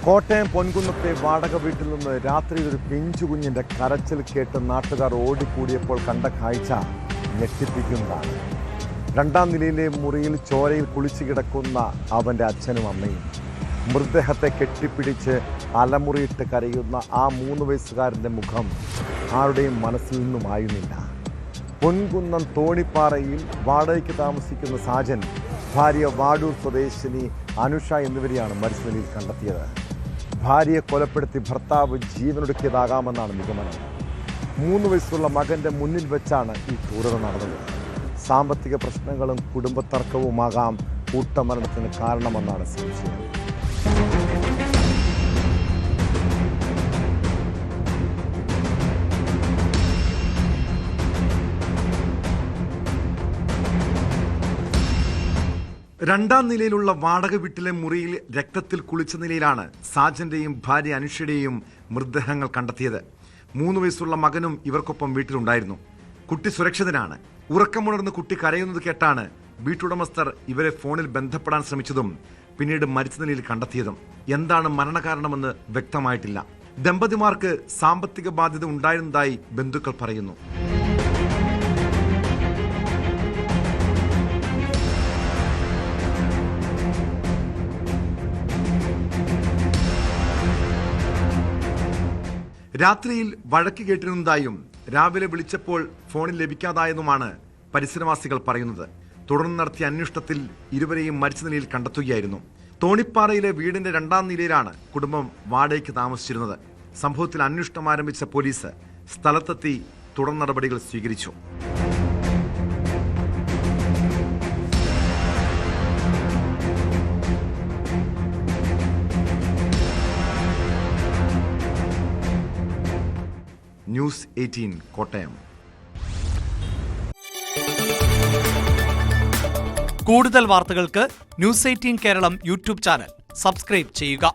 കോട്ടയം പൊൻകുന്നത്തെ വാടക വീട്ടിൽ നിന്ന് രാത്രി ഒരു പിഞ്ചുകുഞ്ഞിന്റെ കരച്ചിൽ കേട്ട് നാട്ടുകാർ ഓടിക്കൂടിയപ്പോൾ കണ്ട കാഴ്ച ഞെട്ടിപ്പിക്കുന്നതാണ്. 2ാം നിലയിലെ മുറിയിൽ ചോരയിൽ കുളിച്ചു കിടക്കുന്ന അവൻ്റെ അച്ഛനും അമ്മയും, മൃതദേഹത്തെ കെട്ടിപ്പിടിച്ച് അലമുറിയിട്ട് കരയുന്ന ആ 3 വയസ്സുകാരൻ്റെ മുഖം ആരുടെയും മനസ്സിൽ നിന്നുമായുന്നില്ല. പൊൻകുന്നം തോണിപ്പാറയിൽ വാടകയ്ക്ക് താമസിക്കുന്ന സാജൻ, ഭാര്യ വാടൂർ സ്വദേശിനി അനുഷ എന്നിവരെയാണ് മരിച്ച നിലയിൽ കണ്ടെത്തിയത്. ഭാര്യയെ കൊലപ്പെടുത്തി ഭർത്താവ് ജീവനൊടുക്കിയതാകാമെന്നാണ് നിഗമനം. 3 വയസ്സുള്ള മകൻ്റെ മുന്നിൽ വെച്ചാണ് ഈ ക്രൂരത നടന്നത്. സാമ്പത്തിക പ്രശ്നങ്ങളും കുടുംബത്തർക്കവുമാകാം കൂട്ടമരണത്തിന് കാരണമെന്നാണ് സംശയം. രണ്ടാം നിലയിലുള്ള വാടക വീട്ടിലെ മുറിയിൽ രക്തത്തിൽ കുളിച്ച നിലയിലാണ് സാജന്റെയും ഭാര്യ അനുഷയുടെയും മൃതദേഹങ്ങൾ കണ്ടെത്തിയത്. 3 വയസ്സുള്ള മകനും ഇവർക്കൊപ്പം വീട്ടിലുണ്ടായിരുന്നു. കുട്ടി സുരക്ഷിതനാണ്. ഉറക്കമുണർന്ന് കുട്ടി കരയുന്നത് കേട്ടാണ് വീട്ടുടമസ്ഥർ ഇവരെ ഫോണിൽ ബന്ധപ്പെടാൻ ശ്രമിച്ചതും പിന്നീട് മരിച്ച നിലയിൽ കണ്ടെത്തിയതും. എന്താണ് മരണകാരണമെന്ന് വ്യക്തമായിട്ടില്ല. ദമ്പതിമാർക്ക് സാമ്പത്തിക ബാധ്യത ഉണ്ടായിരുന്നതായി ബന്ധുക്കൾ പറയുന്നു. രാത്രിയിൽ വഴക്ക് കേട്ടിരുന്നതായും രാവിലെ വിളിച്ചപ്പോൾ ഫോണിൽ ലഭിക്കാതായെന്നുമാണ് പരിസരവാസികൾ പറയുന്നത്. തുടർന്ന് നടത്തിയ അന്വേഷണത്തിൽ ഇരുവരെയും മരിച്ച നിലയിൽ കണ്ടെത്തുകയായിരുന്നു. തോണിപ്പാറയിലെ വീടിന്റെ 2ാം നിലയിലാണ് കുടുംബം വാടകയ്ക്ക് താമസിച്ചിരുന്നത്. സംഭവത്തിൽ അന്വേഷണം ആരംഭിച്ച പോലീസ് സ്ഥലത്തെത്തി തുടർ നടപടികൾ സ്വീകരിച്ചു. ന്യൂസ് 18 കോട്ടയം. കൂടുതൽ വാർത്തകൾക്ക് news 18 Keralam YouTube channel subscribe ചെയ്യുക.